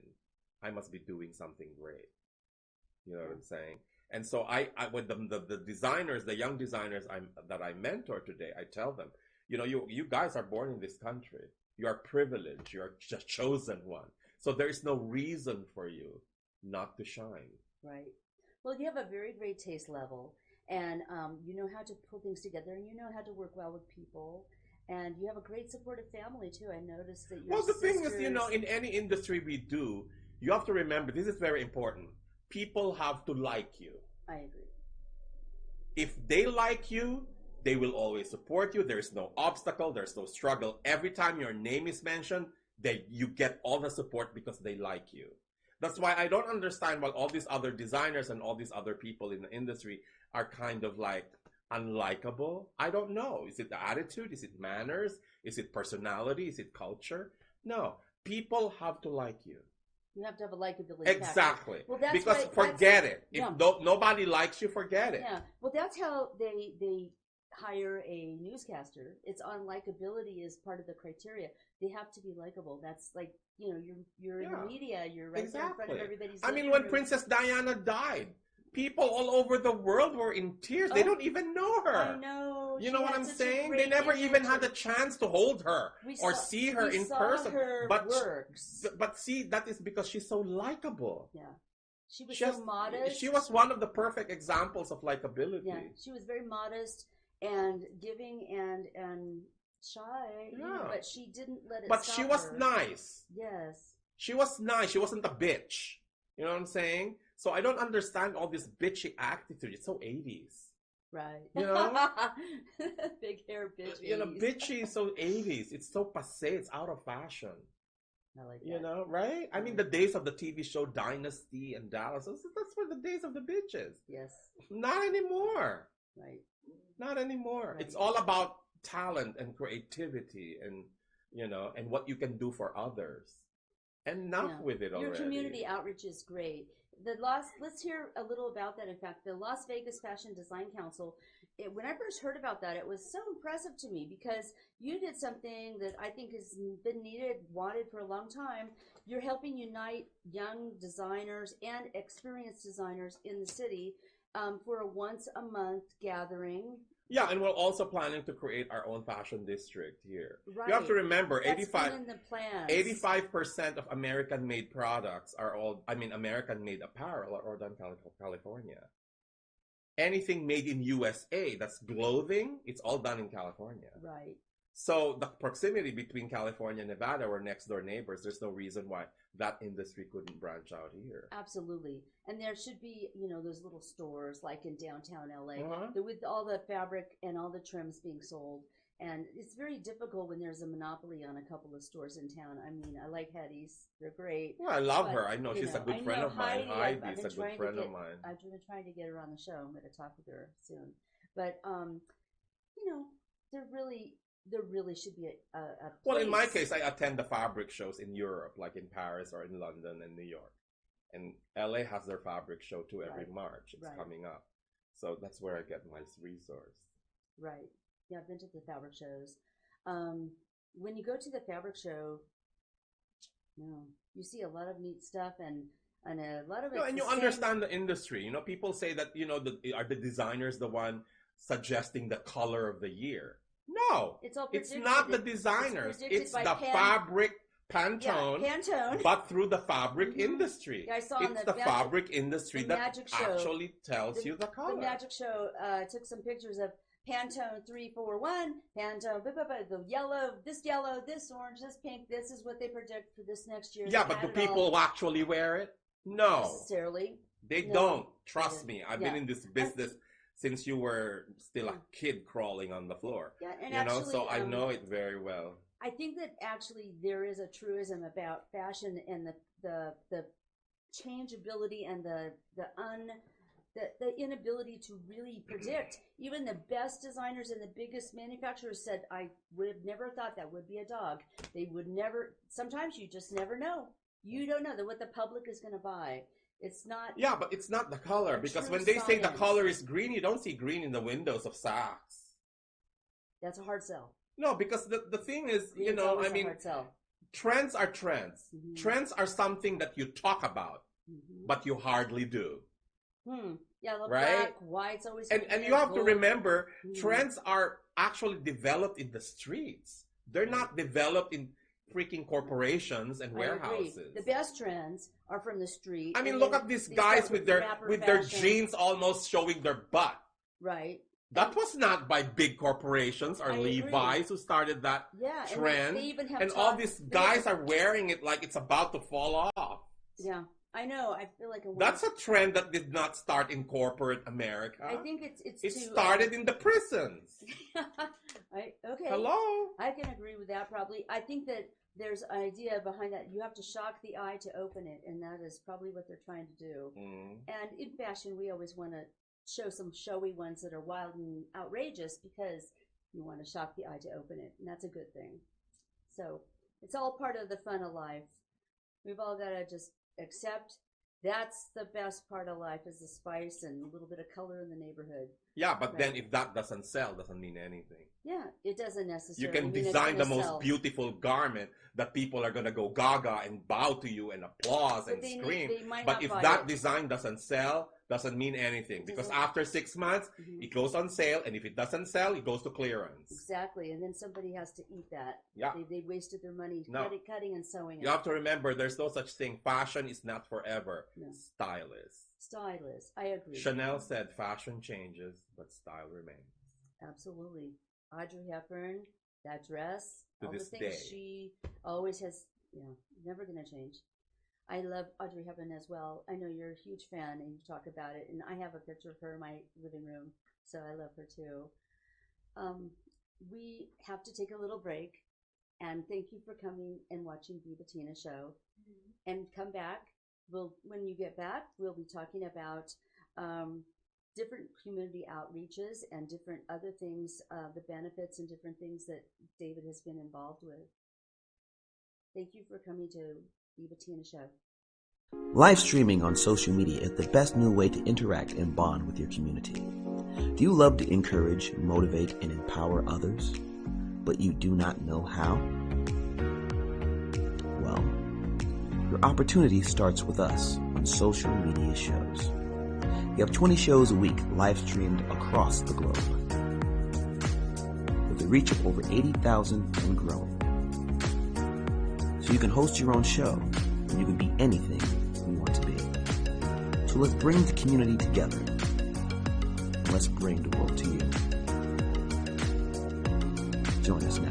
S2: I must be doing something great. You know what I'm saying? And so I with the designers, the young designers that I mentor today, I tell them, you guys are born in this country. You are privileged. You are just chosen one. So there is no reason for you not to shine.
S1: Right. Well, you have a very great taste level, and you know how to pull things together, and you know how to work well with people, and you have a great supportive family too. I noticed that your
S2: Well, the thing is,
S1: sisters...
S2: in any industry we do, you have to remember, this is very important. People have to like you.
S1: I agree.
S2: If they like you, they will always support you. There's no obstacle. There's no struggle. Every time your name is mentioned, you get all the support because they like you. That's why I don't understand why all these other designers and all these other people in the industry are kind of like unlikable. I don't know. Is it the attitude? Is it manners? Is it personality? Is it culture? No. People have to like you.
S1: You have to have a likability
S2: Exactly.
S1: Well, that's
S2: because
S1: why,
S2: forget it. If
S1: yeah.
S2: nobody likes you, forget it.
S1: Yeah. Well, that's how they hire a newscaster. It's on likability as part of the criteria. They have to be likable. That's like, you're in the media. You're right there in front of everybody's
S2: I mean, when Princess Diana died, people all over the world were in tears. They don't even know her.
S1: I know.
S2: You know what I'm saying? They never even had the chance to hold her or see her in person. But see, that is because she's so likable.
S1: Yeah. She was so modest.
S2: She was one of the perfect examples of likability.
S1: Yeah. She was very modest and giving and shy.
S2: Yeah.
S1: But she didn't let it
S2: But
S1: stop
S2: she was
S1: her.
S2: nice.
S1: Yes.
S2: She was nice. She wasn't a bitch. You know what I'm saying? So I don't understand all this bitchy attitude. It's so 80s.
S1: Right. Big hair bitch.
S2: Bitchy is so 80s. It's so passé. It's out of fashion.
S1: I like that.
S2: Right? I mean, the days of the TV show Dynasty and Dallas, that's for the days of the bitches.
S1: Yes.
S2: Not anymore.
S1: Right.
S2: Not anymore.
S1: Right.
S2: It's all about talent and creativity and, and what you can do for others. Enough with it already.
S1: Your community outreach is great. Let's hear a little about that. In fact, the Las Vegas Fashion Design Council, when I first heard about that, it was so impressive to me because you did something that I think has been wanted for a long time. You're helping unite young designers and experienced designers in the city for a once-a-month gathering.
S2: Yeah, and we're also planning to create our own fashion district here.
S1: Right.
S2: You have to remember,
S1: That's been in the plans.
S2: 85% of American-made products American-made apparel are all done in California. Anything made in USA, that's clothing, it's all done in California.
S1: Right.
S2: So the proximity between California and Nevada, we're next door neighbors. There's no reason why that industry couldn't branch out here.
S1: Absolutely. And there should be, those little stores like in downtown LA
S2: Uh-huh.
S1: with all the fabric and all the trims being sold. And it's very difficult when there's a monopoly on a couple of stores in town. I mean, I like Hetty's. They're great.
S2: Well, I love her. I know she's a good friend of mine. Heidi's a good friend of mine.
S1: I've been trying to get her on the show. I'm going to talk with her soon. But, there really should be a place.
S2: Well, in my case, I attend the fabric shows in Europe, like in Paris or in London and New York. And LA has their fabric show too every March. It's coming up. So that's where I get my resource.
S1: Right. Yeah, I've been to the fabric shows. When you go to the fabric show, you see a lot of neat stuff and a lot of it.
S2: And you understand the industry. People say that, are the designers the one suggesting the color of the year? No, it's not the designers. It's the fabric Pantone, but through the fabric industry.
S1: Yeah, I saw
S2: it's the fabric industry that actually tells you the color.
S1: The magic show took some pictures of Pantone 341, Pantone, the yellow, this orange, this pink. This is what they predict for this next year.
S2: Yeah, but do people actually wear it? No.
S1: Necessarily.
S2: They don't. Trust me. I've been in this business since you were still a kid crawling on the floor.
S1: Yeah, and
S2: you know,
S1: actually,
S2: so I know it very well.
S1: I think that actually there is a truism about fashion and the changeability and the inability to really predict. Even the best designers and the biggest manufacturers said, I would have never thought that would be a dog. They would never, sometimes you just never know. You don't know what the public is going to buy. It's not.
S2: Yeah, but it's not the color, because when they say the color is green, you don't see green in the windows of Saks.
S1: That's a hard sell.
S2: No, because the thing is,
S1: Green's always
S2: I mean,
S1: a hard sell.
S2: Trends are trends.
S1: Mm-hmm.
S2: Trends are something that you talk about, but you hardly do.
S1: Yellow,
S2: right?
S1: black, white's always.
S2: And you have to remember, trends are actually developed in the streets. They're not developed in freaking corporations and warehouses.
S1: The best trends are from the street.
S2: I mean, look at these guys with their jeans almost showing their butt.
S1: Right.
S2: That was not by big corporations or Levi's who started that trend. And all these guys are wearing it like it's about to fall off.
S1: Yeah, I know. I feel like
S2: that's a trend that did not start in corporate America.
S1: I think it
S2: started in the prisons.
S1: Okay.
S2: Hello.
S1: I can agree with that probably. I think that there's an idea behind that. You have to shock the eye to open it, and that is probably what they're trying to do. And in fashion, we always want to show some showy ones that are wild and outrageous because you want to shock the eye to open it, and that's a good thing. So it's all part of the fun of life. We've all got to just accept that's the best part of life, is the spice and a little bit of color in the neighborhood.
S2: Yeah, but then if that doesn't sell, doesn't mean anything.
S1: Yeah, it doesn't necessarily.
S2: You can design the most beautiful garment that people are going to go gaga and bow to you and applause and scream. But if that design doesn't sell, doesn't mean anything, because after 6 months, it goes on sale, and if it doesn't sell, it goes to clearance.
S1: Exactly, and then somebody has to eat that.
S2: Yeah.
S1: They wasted their money cutting and sewing it.
S2: You have to remember, there's no such thing. Fashion is not forever. No.
S1: Stylist, I agree.
S2: Chanel said fashion changes, but style remains.
S1: Absolutely. Audrey Hepburn, that dress, all the things she always has, never going to change. I love Audrey Hepburn as well. I know you're a huge fan and you talk about it, and I have a picture of her in my living room, so I love her too. We have to take a little break, and thank you for coming and watching the Bettina show. And come back. When you get back, we'll be talking about different community outreaches and different other things, the benefits and different things that David has been involved with. Thank you for coming to the Bettina show.
S3: Live streaming on social media is the best new way to interact and bond with your community. Do you love to encourage, motivate, and empower others, but you do not know how? Well, your opportunity starts with us on social media shows. We have 20 shows a week live streamed across the globe, with a reach of over 80,000 and growing. So you can host your own show, and you can be anything you want to be. So let's bring the community together, and let's bring the world to you. Join us now.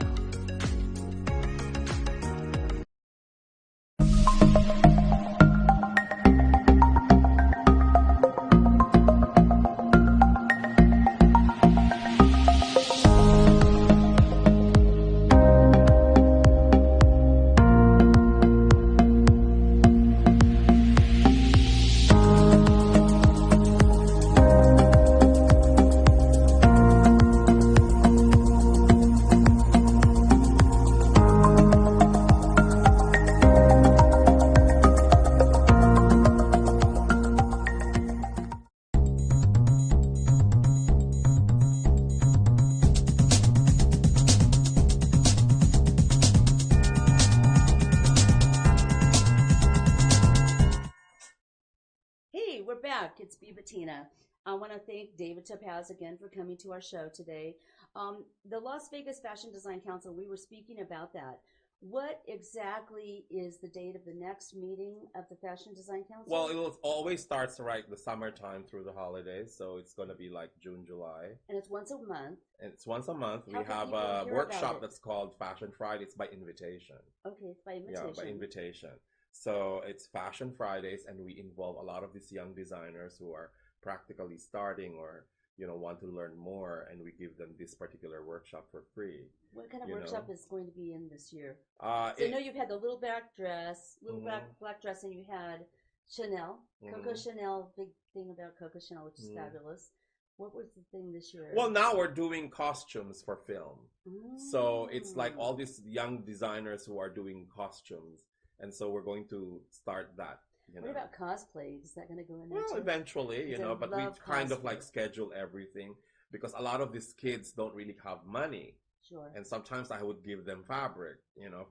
S1: It's Bettina. I want to thank David Topaz again for coming to our show today. The Las Vegas Fashion Design Council, we were speaking about that. What exactly is the date of the next meeting of the Fashion Design Council?
S2: Well, it always starts the summertime through the holidays, so it's going to be like June, July.
S1: And it's once a month.
S2: It's once a month. We have a workshop that's called Fashion Friday. It's by invitation.
S1: Okay, it's by invitation.
S2: Yeah, by invitation. So it's Fashion Fridays, and we involve a lot of these young designers who are practically starting or want to learn more, and we give them this particular workshop for free.
S1: What kind of
S2: you
S1: workshop
S2: know.
S1: is going to be in this year? So
S2: Uh,
S1: I
S2: it,
S1: know you've had the little black dress,
S2: Mhm.
S1: black dress, and you had Chanel, Coco
S2: Mhm.
S1: Chanel. Big thing about Coco Chanel, which is
S2: Mhm.
S1: fabulous. What was the thing this year?
S2: Well, now we're doing costumes for film. So it's like
S1: Mm.
S2: all these young designers who are doing costumes. And so we're going to start that,
S1: What about cosplay? Is that going to go in there
S2: Well,
S1: too?
S2: eventually,
S1: Because I
S2: but we
S1: love
S2: kind of
S1: cosplay.
S2: like schedule everything because a lot of these kids don't really have money.
S1: Sure.
S2: And sometimes I would give them fabric,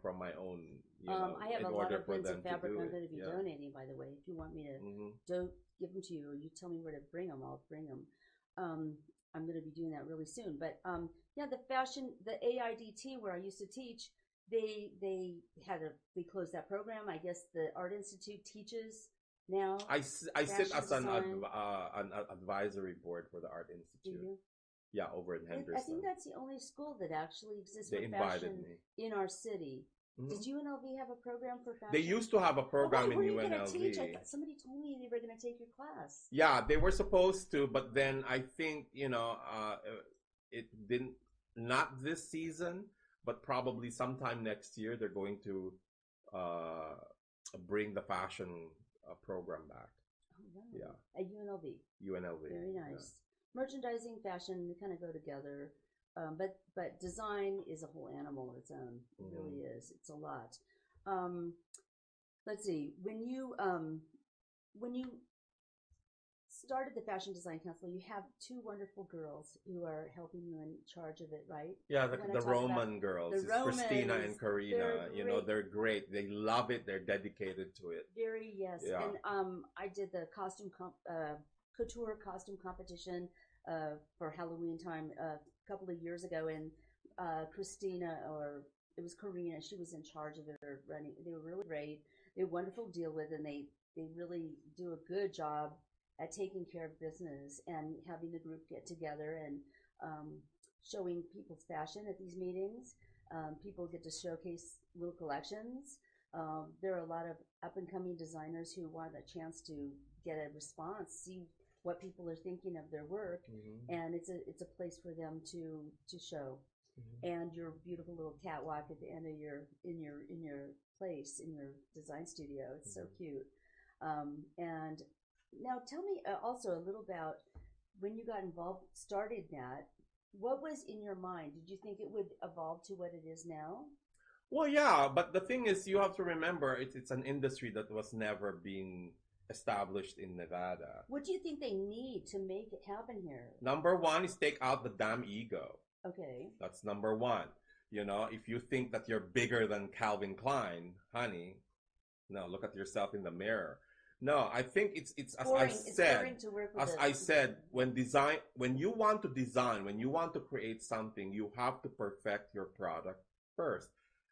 S2: from my own,
S1: I have
S2: in
S1: a lot
S2: order
S1: of
S2: for
S1: bins
S2: them
S1: of
S2: to
S1: fabric
S2: do
S1: I'm
S2: it.
S1: going to be
S2: Yeah.
S1: donating, by the way. If you want me to
S2: Mhm.
S1: give them to you, or you tell me where to bring them, I'll bring them. I'm going to be doing that really soon. But yeah, the AIDT where I used to teach, they closed that program. I guess the Art Institute teaches now.
S2: I sit
S1: Fashion
S2: as an
S1: design.
S2: advisory board for the Art
S1: Do
S2: Institute.
S1: you?
S2: Yeah, over in
S1: I
S2: Henderson.
S1: think that's the only school that actually exists
S2: They
S1: for
S2: invited
S1: fashion
S2: me.
S1: in our city.
S2: Mhm.
S1: Does UNLV have a program for fashion?
S2: They used to have a
S1: Oh,
S2: program
S1: wait,
S2: in
S1: were you going to teach? I
S2: UNLV.
S1: thought somebody told me they were going to take your class.
S2: Yeah, they were supposed to, but then I think, it didn't, not this season, but probably sometime next year, they're going to uh, bring the fashion program back.
S1: Oh, wow.
S2: Yeah.
S1: At UNLV.
S2: UNLV.
S1: Very nice. Merchandising, fashion, they kind of go together. But design is a whole animal of its own. It really is. It's a lot. Let's see. When you started the Fashion Design Council, you have two wonderful girls who are helping you in charge of it, right?
S2: Yeah,
S1: When I
S2: the
S1: talk about
S2: Roman girls.
S1: the
S2: It's Christina
S1: Romans,
S2: and Karina.
S1: they're
S2: They're great. They love it. They're dedicated to it.
S1: Very, yes.
S2: Yeah.
S1: And I did the couture costume competition for Halloween time a couple of years ago, and Christina, or it was Karina, she was in charge of it or running. They were really great. They were wonderful to deal with, and they really do a good job at taking care of business and having the group get together and showing people's fashion at these meetings. People get to showcase little collections. There are a lot of up and coming designers who want a chance to get a response, see what people are thinking of their work, and it's a place for them to show. And your beautiful little catwalk at the end of your place in your design studio. It's so cute. And now tell me also a little about when you got involved, started that. What was in your mind? Did you think it would evolve to what it is now?
S2: Well, yeah, but the thing is, you have to remember, it's an industry that was never being established in Nevada.
S1: What do you think they need to make it happen here?
S2: Number one is take out the damn ego.
S1: Okay.
S2: That's number one. If you think that you're bigger than Calvin Klein, honey, no, look at yourself in the mirror. No, I think it's as
S1: boring.
S2: I
S1: It's
S2: said,
S1: boring to work with
S2: as I said, when you want to design, when you want to create something, you have to perfect your product first.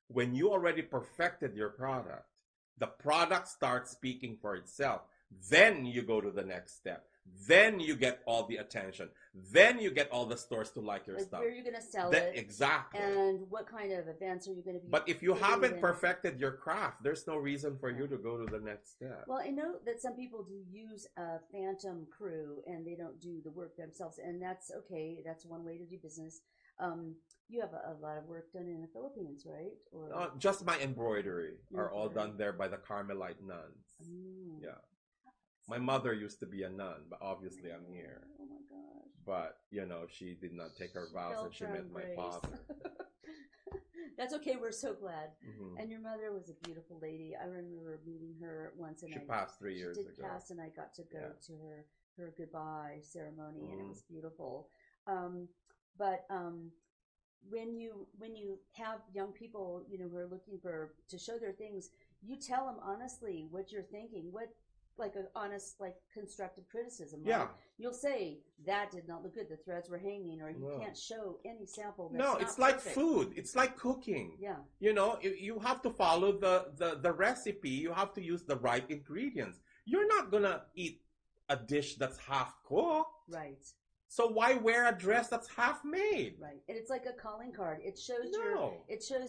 S2: When you already perfected your product, the product starts speaking for itself. Then you go to the next step. Then you get all the attention. Then you get all the stores to like your stuff.
S1: Where are you going to sell it?
S2: Exactly.
S1: And what kind of events are you going to be?
S2: But if you haven't perfected your craft, there's no reason for you to go to the next step.
S1: Well, I know that some people do use a phantom crew and they don't do the work themselves, and that's okay. That's one way to do business. You have a lot of work done in the Philippines, right? Or
S2: just my embroidery are all done there by the Carmelite nuns. Yeah. My mother used to be a nun, but obviously I'm here.
S1: Oh my gosh.
S2: But, she did not take her vows and she met my father.
S1: That's okay. We're so glad. And your mother was a beautiful lady. I remember meeting her once, and
S2: she passed 3 years ago.
S1: She did pass, and I got to go to her goodbye ceremony, and it was beautiful. But when you have young people, who are looking to show their things, you tell them honestly what you're thinking, like an honest, constructive criticism. Right?
S2: Yeah.
S1: You'll say, that did not look good. The threads were hanging, or you can't show any sample.
S2: No, it's like food. It's like cooking.
S1: Yeah.
S2: You have to follow the recipe. You have to use the right ingredients. You're not going to eat a dish that's half cooked.
S1: Right.
S2: So why wear a dress that's half made?
S1: Right, and it's like a calling card. It shows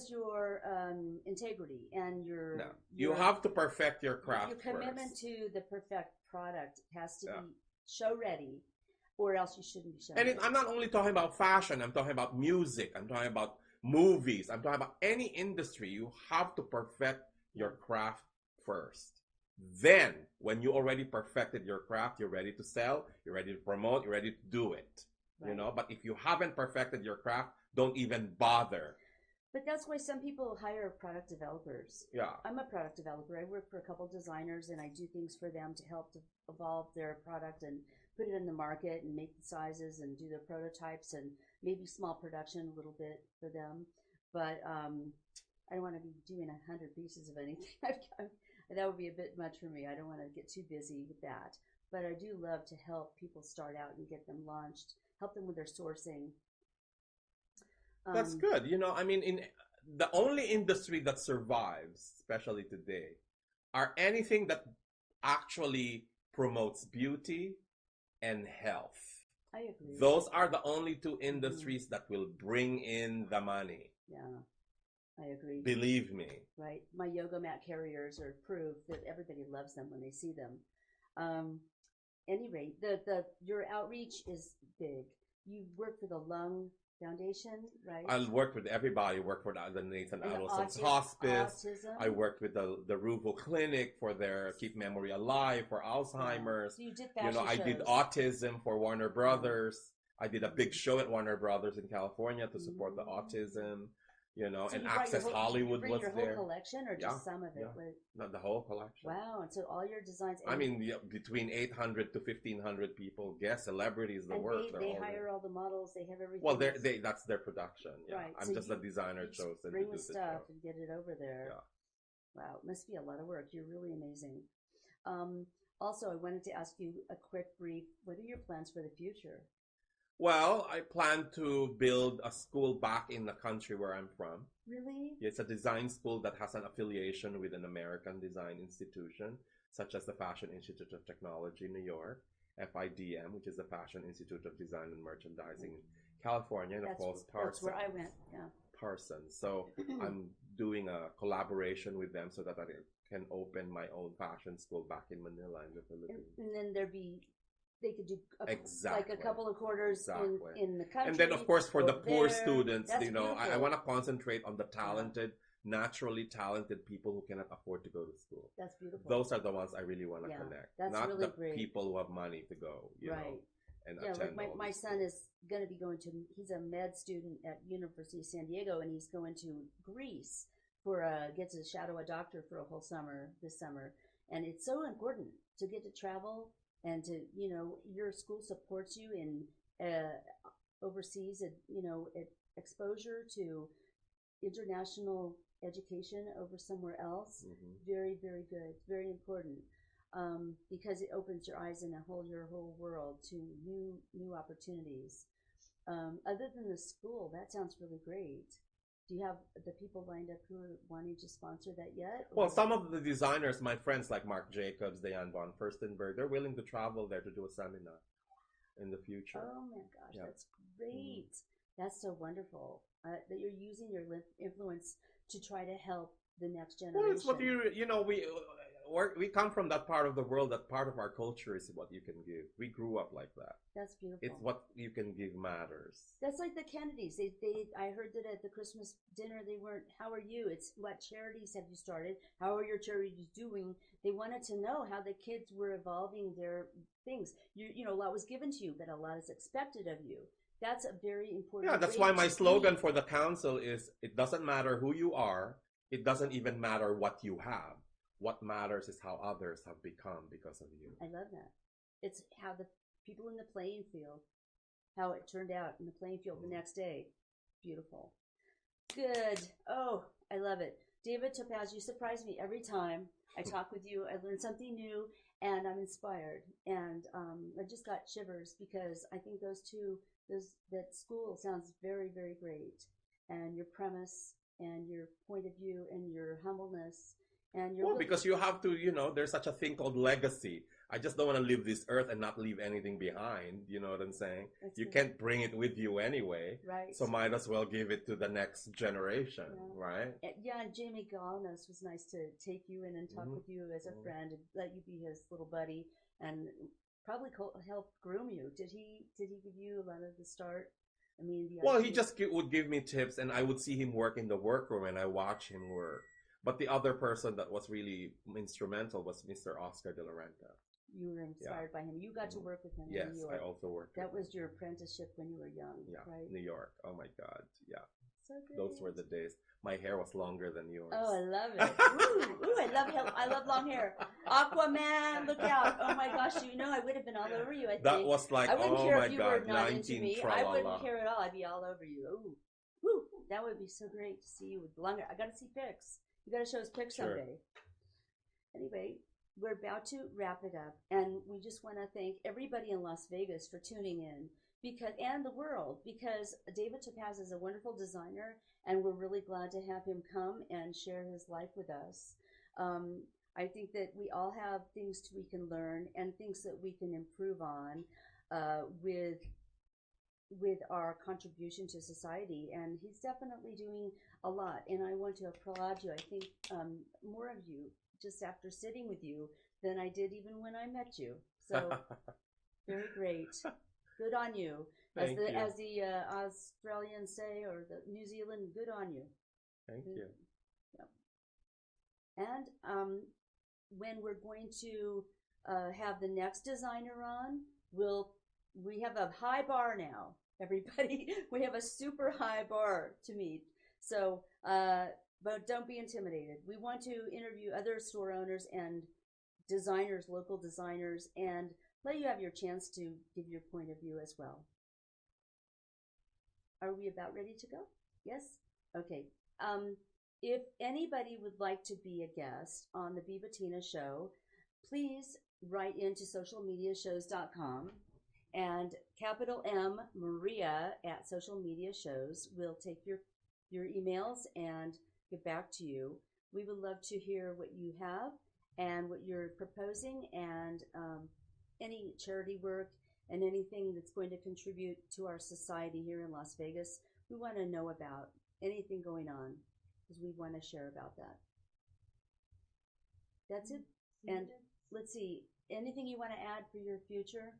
S1: your integrity and your.
S2: No, you have to perfect your craft.
S1: Your commitment
S2: first.
S1: to the perfect product has to be show ready, or else you shouldn't be showing
S2: And
S1: it.
S2: I'm not only talking about fashion, I'm talking about music, I'm talking about movies, I'm talking about any industry. You have to perfect your craft first. Then, when you already perfected your craft, you're ready to sell, you're ready to promote, you're ready to do it.
S1: Right.
S2: You know, but if you haven't perfected your craft, don't even bother.
S1: But that's why some people hire product developers.
S2: Yeah.
S1: I'm a product developer. I work for a couple designers and I do things for them to help to evolve their product and put it in the market and make the sizes and do the prototypes and maybe small production a little bit for them. But I don't want to be doing 100 pieces of anything. That would be a bit much for me. I don't want to get too busy with that. But I do love to help people start out and get them launched, help them with their sourcing.
S2: That's good. You know, I mean, in the only industry that survives, especially today, are anything that actually promotes beauty and health.
S1: I agree.
S2: Those are the only two industries that will bring in the money.
S1: Yeah, I agree.
S2: Believe me.
S1: Right. My yoga mat carriers are proof that everybody loves them when they see them. Any rate, your outreach is big. You work for the Lung Foundation, right?
S2: I worked with everybody. I worked for the Nathan
S1: And
S2: Adolescent's Hospice.
S1: autism.
S2: I worked with the Ruvo Clinic for their Keep Memory Alive for Alzheimer's.
S1: So you did
S2: You
S1: fashion
S2: know, I did
S1: shows.
S2: autism for Warner Brothers. I did a big show at Warner Brothers in California to support the autism. You know,
S1: So
S2: and
S1: you brought
S2: Access
S1: your
S2: Hollywood
S1: bring
S2: was
S1: your
S2: there.
S1: whole collection or just
S2: Yeah,
S1: some of it?
S2: yeah. Not the whole collection.
S1: Wow. And so all your designs.
S2: I mean, yeah, between 800 to 1,500 people, guest celebrities, the
S1: and
S2: work.
S1: they
S2: all
S1: hire
S2: there.
S1: all the models. They have everything.
S2: Well,
S1: that's-
S2: that's their production. Yeah,
S1: Right.
S2: I'm
S1: So
S2: just a designer
S1: you just
S2: chosen
S1: bring
S2: to
S1: the
S2: do the
S1: stuff
S2: show.
S1: and get it over there.
S2: Yeah.
S1: Wow, it must be a lot of work. You're really amazing. Also, I wanted to ask you a quick brief. What are your plans for the future?
S2: Well, I plan to build a school back in the country where I'm from.
S1: Really?
S2: It's a design school that has an affiliation with an American design institution, such as the Fashion Institute of Technology in New York, FIDM, which is the Fashion Institute of Design and Merchandising in California, and of course
S1: That's
S2: Parsons.
S1: where I went. Yeah.
S2: Parsons. So I'm doing a collaboration with them so that I can open my own fashion school back in Manila in the Philippines.
S1: And then they could do
S2: Exactly.
S1: like a couple of quarters
S2: Exactly.
S1: in the country.
S2: And then, of course, for the
S1: go
S2: poor
S1: there.
S2: students,
S1: That's
S2: you know, I
S1: beautiful.
S2: want to concentrate on the talented, naturally talented people who cannot afford to go to school.
S1: That's beautiful.
S2: Those are the ones I really want to
S1: Yeah,
S2: connect,
S1: that's
S2: not
S1: really
S2: the
S1: great.
S2: people who have money to go, you know, and
S1: Yeah,
S2: attend.
S1: like
S2: all
S1: my
S2: these
S1: son
S2: schools.
S1: is going to be going to, he's a med student at University of San Diego, and he's going to Greece get to shadow a doctor for a whole summer this summer. And it's so important to get to travel and to, you know, your school supports you in overseas, you know, exposure to international education over somewhere else. Very, very good. Very important. Because it opens your eyes and your whole world to new opportunities. Other than the school, that sounds really great. Do you have the people lined up who are wanting to sponsor that yet?
S2: Well, some of the designers, my friends like Marc Jacobs, Diane von Furstenberg, they're willing to travel there to do a seminar in the future.
S1: Oh my gosh,
S2: Yeah.
S1: that's great. That's so wonderful that you're using your influence to try to help the next generation.
S2: Well, it's what you know, we come from that part of the world, that part of our culture is what you can give. We grew up like that.
S1: That's beautiful.
S2: It's what you can give matters.
S1: That's like the Kennedys. I heard that at the Christmas dinner they weren't, how are you? It's what charities have you started? How are your charities doing? They wanted to know how the kids were evolving their things. You know, a lot was given to you, but a lot is expected of you. That's a very important.
S2: Yeah, that's why my slogan for the council is, it doesn't matter who you are. It doesn't even matter what you have. What matters is how others have become because of you.
S1: I love that. It's how the people in the playing field, how it turned out in the playing field the next day. Beautiful. Good. Oh, I love it. David Topaz, you surprise me every time I talk with you. I learn something new and I'm inspired. And I just got shivers because I think that school sounds very, very great. And your premise and your point of view and your humbleness and your
S2: because you have to, you know, there's such a thing called legacy. I just don't want to leave this earth and not leave anything behind. You know what I'm saying?
S1: That's
S2: you
S1: good.
S2: can't bring it with you anyway.
S1: Right.
S2: So might as well give it to the next generation, right?
S1: Yeah, and Jamie Galanos was nice to take you in and talk with you as a friend and let you be his little buddy and probably helped groom you. Did he give you a lot of the start? I mean,
S2: Well, he just would give me tips, and I would see him work in the workroom, and I watch him work. But the other person that was really instrumental was Mr. Oscar de la Renta.
S1: You were inspired by him. You got to work with him
S2: Yes,
S1: in New York.
S2: I also worked
S1: That
S2: with
S1: was your apprenticeship when you were young,
S2: yeah,
S1: right?
S2: New York. Oh my God, yeah.
S1: So good.
S2: Those were the days. My hair was longer than yours.
S1: Oh, I love it. Ooh, I love long hair. Aquaman, look out. Oh my gosh, I would have been all over you, I think.
S2: That was like,
S1: I wouldn't
S2: oh
S1: care
S2: my
S1: if you
S2: God,
S1: were not into me. I
S2: tra-la-la.
S1: wouldn't care at all. I'd be all over you. Ooh. Woo. That would be so great to see you with longer. I got to see pics. You got to show us pics someday. Anyway, we're about to wrap it up, and we just want to thank everybody in Las Vegas for tuning in, and the world, because David Topaz is a wonderful designer, and we're really glad to have him come and share his life with us. I think that we all have things we can learn and things that we can improve on with our contribution to society, and he's definitely doing a lot, and I want to applaud you. I think more of you just after sitting with you than I did even when I met you. So very great. Good on you. As the Australians say, or the New Zealand, good on you.
S2: Thank you.
S1: Yep. And when we're going to have the next designer on, we have a high bar now, everybody. We have a super high bar to meet. So, but don't be intimidated. We want to interview other store owners and designers, local designers, and let you have your chance to give your point of view as well. Are we about ready to go? Yes? Okay. If anybody would like to be a guest on the Bettina show, please write into socialmediashows.com, and capital M Maria at Social Media Shows will take your emails and get back to you. We would love to hear what you have and what you're proposing, and any charity work and anything that's going to contribute to our society here in Las Vegas. We want to know about anything going on, because we want to share about that. That's it. And let's see, anything you want to add for your future?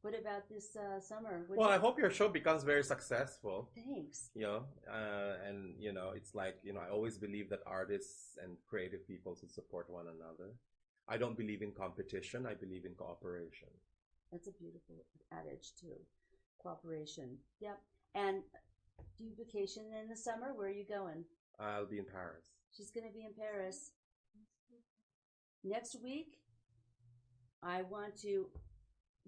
S1: What about this summer?
S2: Well, I hope your show becomes very successful.
S1: Thanks.
S2: And it's like, I always believe that artists and creative people should support one another. I don't believe in competition. I believe in cooperation.
S1: That's a beautiful adage too. Cooperation. Yep. And do you vacation in the summer? Where are you going?
S2: I'll be in Paris.
S1: She's going to be in Paris. Next week, I want to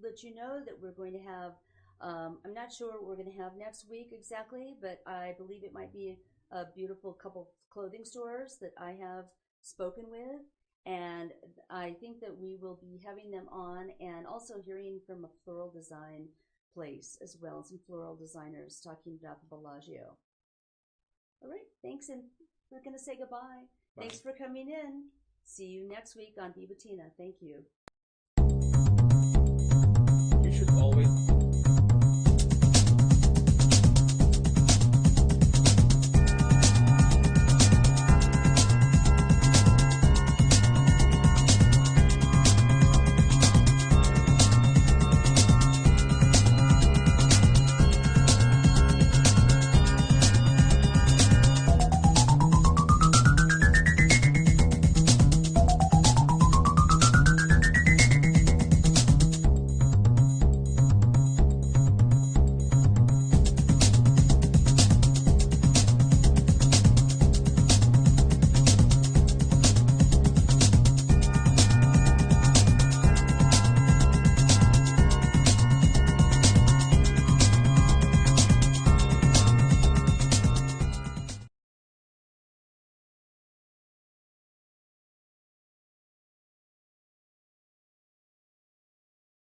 S1: let you know that we're going to have, I'm not sure what we're going to have next week exactly, but I believe it might be a beautiful couple clothing stores that I have spoken with. And I think that we will be having them on, and also hearing from a floral design place as well, some floral designers talking about the Bellagio. All right, thanks, and we're going to say goodbye.
S2: Bye.
S1: Thanks for coming in. See you next week on Bettina. Thank you.